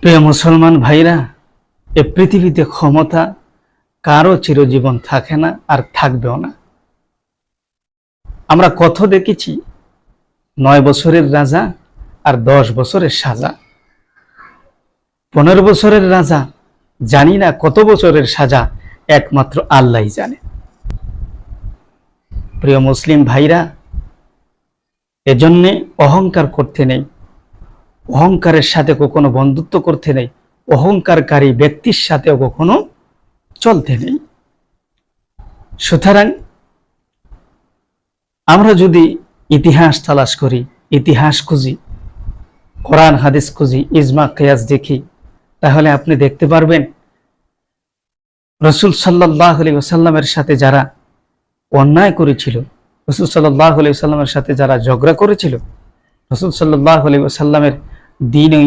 প্রিয় মুসলমান ভাইরা, এ পৃথিবীতে ক্ষমতা কারো চিরজীবন থাকে না, আর থাকবেও না। আমরা কত দেখেছি 9 বছরের রাজা আর 10 বছরের সাজা, 15 বছরের রাজা, জানি না কত বছরের সাজা, একমাত্র আল্লাহই জানে। প্রিয় মুসলিম ভাইরা, এজন্যে অহংকার করতে নেই, অহংকারের সাথে কখনো বন্ধুত্ব করতে নেই, অহংকারকারী ব্যক্তির সাথেও কখনো চলতে নেই। সুতরাং আমরা যদি ইতিহাস তালাশ করি, ইতিহাস খুঁজি, কোরআন হাদিস খুঁজি, ইজমা কিয়াস দেখি, তাহলে আপনি দেখতে পারবেন রাসূল সাল্লাল্লাহু আলাইহি ওয়াসাল্লামের সাথে যারা অন্যায় করেছিল, রাসূল সাল্লাল্লাহু আলাইহি ওয়াসাল্লামের সাথে যারা ঝগড়া করেছিল, রাসূল সাল্লাল্লাহু আলাইহি ওয়াসাল্লামের দ্বীন ও